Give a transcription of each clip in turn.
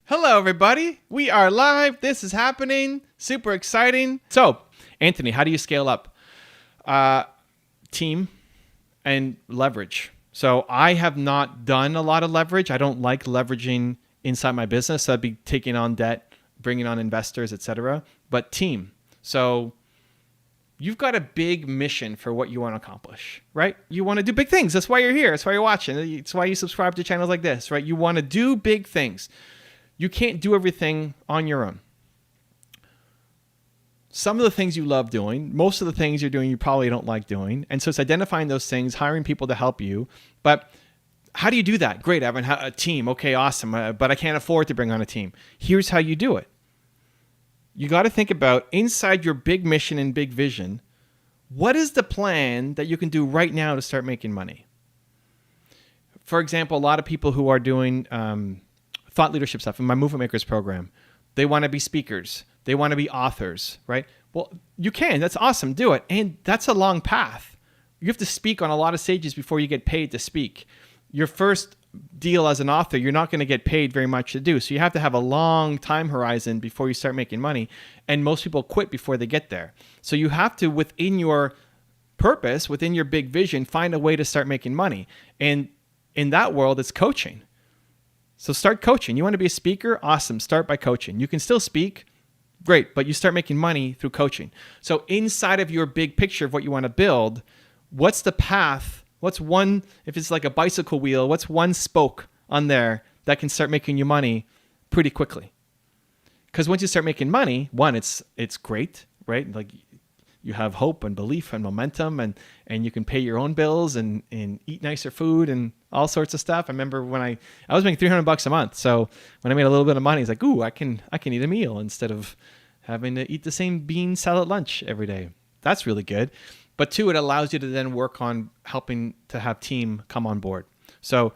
Hello, everybody. We are live. This is happening. Super exciting. So, Anthony, how do you scale up? Team and leverage. So I have not done a lot of leverage. I don't like leveraging inside my business. So I'd be taking on debt, bringing on investors, etc. But team. So you've got a big mission for what you want to accomplish, right? You want to do big things. That's why you're here. That's why you're watching. It's why you subscribe to channels like this, right? You want to do big things. You can't do everything on your own. Some of the things you love doing, most of the things you're doing you probably don't like doing. And so it's identifying those things, hiring people to help you. But how do you do that? Great, Evan, a team. Okay, awesome. But I can't afford to bring on a team. Here's how you do it. You got to think about inside your big mission and big vision, what is the plan that you can do right now to start making money? For example, a lot of people who are doing thought leadership stuff in my Movement Makers program, they want to be speakers. They want to be authors, right? Well, you can. That's awesome. Do it. And that's a long path. You have to speak on a lot of stages before you get paid to speak. Your first deal as an author, you're not going to get paid very much to do. So you have to have a long time horizon before you start making money. And most people quit before they get there. So you have to, within your purpose, within your big vision, find a way to start making money. And in that world, it's coaching. So start coaching. You want to be a speaker? Awesome. Start by coaching. You can still speak. Great. But you start making money through coaching. So inside of your big picture of what you want to build, what's the path? What's one, if it's like a bicycle wheel, what's one spoke on there that can start making you money pretty quickly? Because once you start making money, one, it's great, right? Like you have hope and belief and momentum and you can pay your own bills and eat nicer food and all sorts of stuff. I remember when I was making $300 a month. So when I made a little bit of money, it's like, ooh, I can eat a meal instead of having to eat the same bean salad lunch every day. That's really good. But two, it allows you to then work on helping to have team come on board. So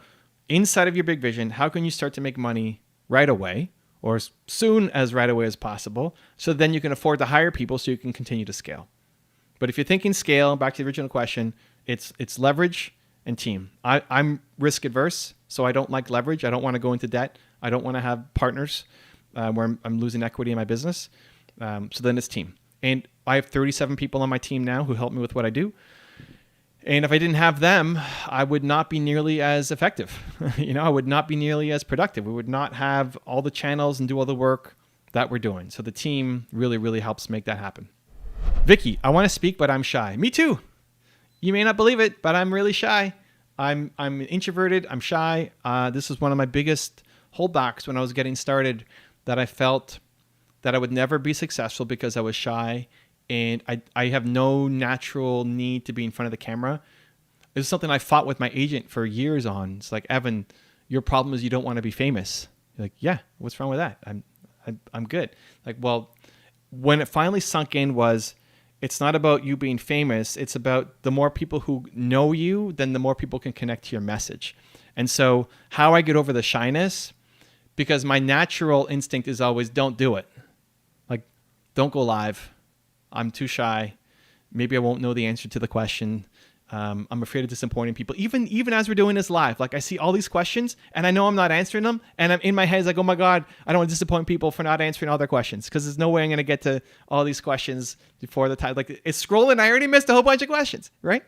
inside of your big vision, how can you start to make money right away or as soon as right away as possible? So then you can afford to hire people so you can continue to scale. But if you're thinking scale, back to the original question, it's leverage and team. I'm risk adverse, so I don't like leverage. I don't want to go into debt. I don't want to have partners where I'm losing equity in my business. So then it's team. And I have 37 people on my team now who help me with what I do. And if I didn't have them, I would not be nearly as effective. I would not be nearly as productive. We would not have all the channels and do all the work that we're doing. So the team really, really helps make that happen. Vicky, I want to speak, but I'm shy. Me too. You may not believe it, but I'm really shy. I'm introverted. I'm shy. This was one of my biggest holdbacks when I was getting started, that I felt that I would never be successful because I was shy and I have no natural need to be in front of the camera. It was something I fought with my agent for years on. It's like, Evan, your problem is you don't want to be famous. You're like, yeah, what's wrong with that? I'm good. Like, well, when it finally sunk in was, it's not about you being famous. It's about the more people who know you, then the more people can connect to your message. And so how I get over the shyness, because my natural instinct is always don't do it. Like, don't go live. I'm too shy. Maybe I won't know the answer to the question. I'm afraid of disappointing people. Even as we're doing this live, like I see all these questions and I know I'm not answering them. And I'm in my head, it's like, oh my God, I don't want to disappoint people for not answering all their questions. Because there's no way I'm going to get to all these questions before the time. Like it's scrolling. I already missed a whole bunch of questions, right?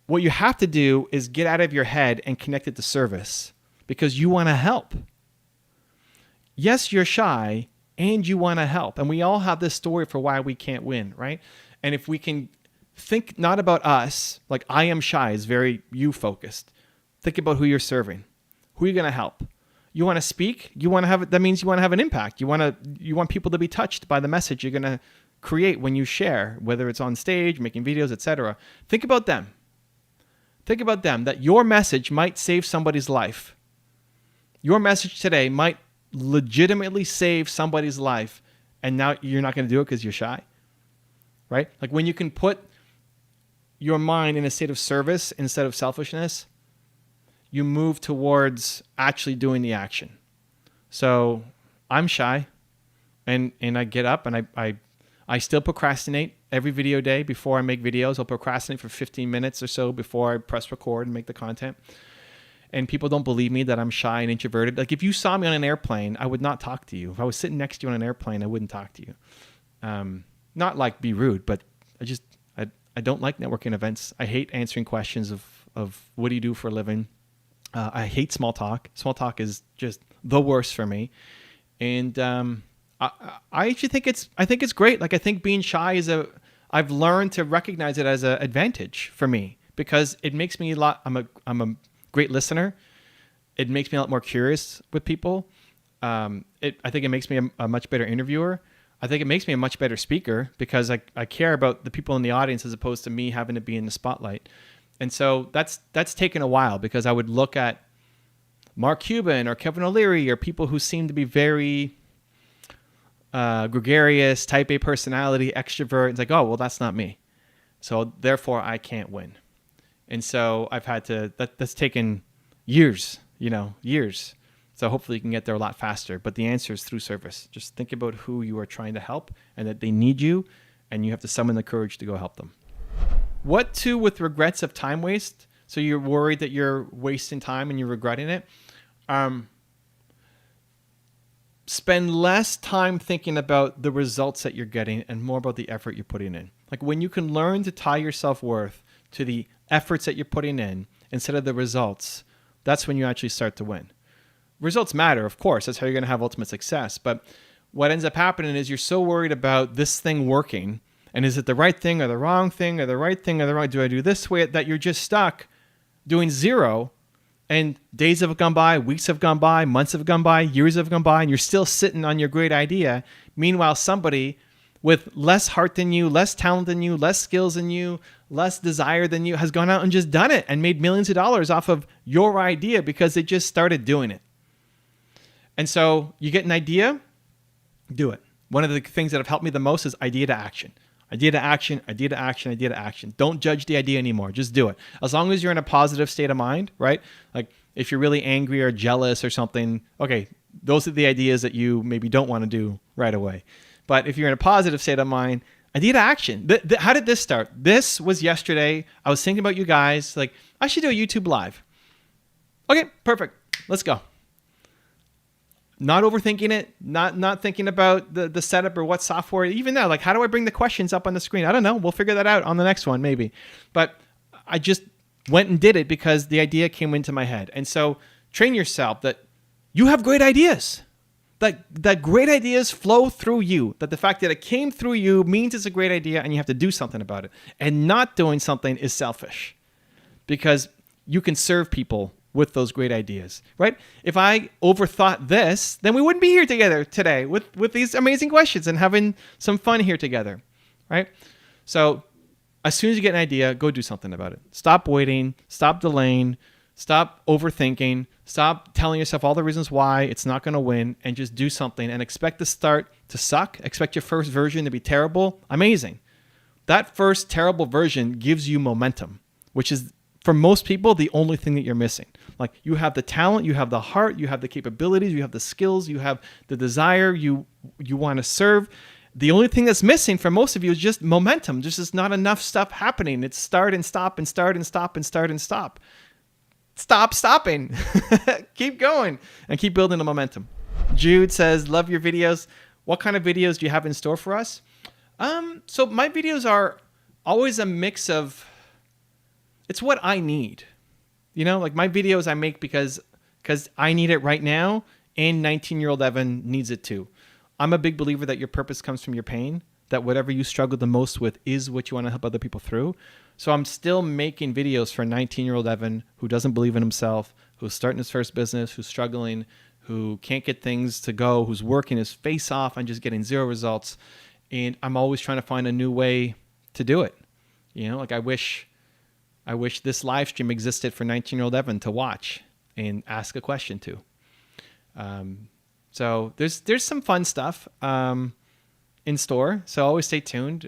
What you have to do is get out of your head and connect it to service, because you want to help. Yes, you're shy and you want to help. And we all have this story for why we can't win, right? And if we can think not about us, like I am shy is very you focused. Think about who you're serving. Who are you going to help? You want to speak? You want to have, that means you want to have an impact. You want people to be touched by the message you're going to create when you share, whether it's on stage, making videos, etc. Think about them. Think about them, that your message might save somebody's life. Your message today might legitimately save somebody's life, and now you're not going to do it because you're shy, right? Like when you can put your mind in a state of service instead of selfishness, you move towards actually doing the action. So I'm shy, and I get up and I still procrastinate every video day. Before I make videos, I'll procrastinate for 15 minutes or so before I press record and make the content. and people don't believe me that I'm shy and introverted. Like if you saw me on an airplane, I would not talk to you. If I was sitting next to you on an airplane, I wouldn't talk to you. Not like be rude, but I don't like networking events. I hate answering questions of what do you do for a living. I hate small talk. Small talk is just the worst for me. And I actually think it's great. Like I think being shy I've learned to recognize it as an advantage for me because it makes me I'm a great listener. It makes me a lot more curious with people. I think it makes me a much better interviewer. I think it makes me a much better speaker because I care about the people in the audience as opposed to me having to be in the spotlight. And so that's taken a while because I would look at Mark Cuban or Kevin O'Leary or people who seem to be very gregarious, type A personality, extrovert. It's like, oh, well, that's not me. So therefore I can't win. And so I've had to, that's taken years. So hopefully you can get there a lot faster. But the answer is through service. Just think about who you are trying to help and that they need you, and you have to summon the courage to go help them. What to with regrets of time waste? So you're worried that you're wasting time and you're regretting it. Spend less time thinking about the results that you're getting and more about the effort you're putting in. Like when you can learn to tie your self-worth to the efforts that you're putting in instead of the results, that's when you actually start to win. Results matter, of course. That's how you're going to have ultimate success. But what ends up happening is you're so worried about this thing working, and is it the right thing or the wrong thing or the right thing or the wrong, do I do this way, that you're just stuck doing zero, and days have gone by, weeks have gone by, months have gone by, years have gone by, and you're still sitting on your great idea. Meanwhile, somebody with less heart than you, less talent than you, less skills than you, less desire than you has gone out and just done it and made millions of dollars off of your idea because they just started doing it. And so you get an idea, do it. One of the things that have helped me the most is idea to action. Idea to action, idea to action, idea to action. Don't judge the idea anymore. Just do it. As long as you're in a positive state of mind, right? Like if you're really angry or jealous or something, okay, those are the ideas that you maybe don't want to do right away. But if you're in a positive state of mind, idea to action. How did this start? This was yesterday. I was thinking about you guys. Like, I should do a YouTube live. Okay, perfect. Let's go. Not overthinking it, not thinking about the setup or what software. Even now, like how do I bring the questions up on the screen? I don't know. We'll figure that out on the next one maybe. But I just went and did it because the idea came into my head. And so train yourself that you have great ideas. That great ideas flow through you. That the fact that it came through you means it's a great idea and you have to do something about it. And not doing something is selfish because you can serve people with those great ideas, right? If I overthought this, then we wouldn't be here together today with these amazing questions and having some fun here together, right? So as soon as you get an idea, go do something about it. Stop waiting, stop delaying, stop overthinking, stop telling yourself all the reasons why it's not going to win, and just do something and expect the start to suck. Expect your first version to be terrible. Amazing. That first terrible version gives you momentum, which is for most people the only thing that you're missing. Like you have the talent, you have the heart, you have the capabilities, you have the skills, you have the desire, you want to serve. The only thing that's missing for most of you is just momentum. There's just not enough stuff happening. It's start and stop and start and stop and start and stop. Stop stopping. Keep going and keep building the momentum. Jude says, love your videos. What kind of videos do you have in store for us? So my videos are always a mix of, it's what I need. You know, like my videos I make because I need it right now and 19-year-old Evan needs it too. I'm a big believer that your purpose comes from your pain, that whatever you struggle the most with is what you want to help other people through. So I'm still making videos for 19-year-old Evan who doesn't believe in himself, who's starting his first business, who's struggling, who can't get things to go, who's working his face off and just getting zero results. And I'm always trying to find a new way to do it. You know, like I wish this live stream existed for 19-year-old Evan to watch and ask a question to. So there's some fun stuff in store. So always stay tuned.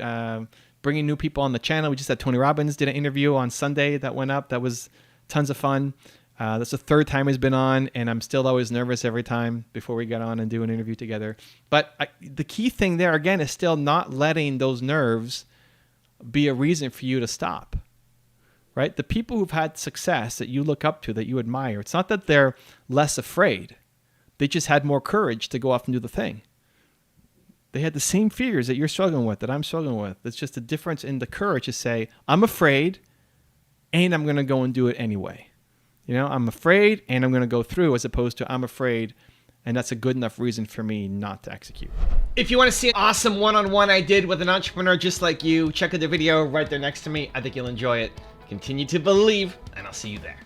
Bringing new people on the channel. We just had Tony Robbins did an interview on Sunday that went up. That was tons of fun. That's the third time he's been on, and I'm still always nervous every time before we get on and do an interview together. But the key thing there, again, is still not letting those nerves be a reason for you to stop. right? The people who've had success that you look up to, that you admire, it's not that they're less afraid. They just had more courage to go off and do the thing. They had the same fears that you're struggling with, that I'm struggling with. It's just a difference in the courage to say, I'm afraid and I'm going to go and do it anyway. I'm afraid and I'm going to go through, as opposed to I'm afraid and that's a good enough reason for me not to execute. If you want to see an awesome one-on-one I did with an entrepreneur just like you, check out the video right there next to me. I think you'll enjoy it. Continue to believe, and I'll see you there.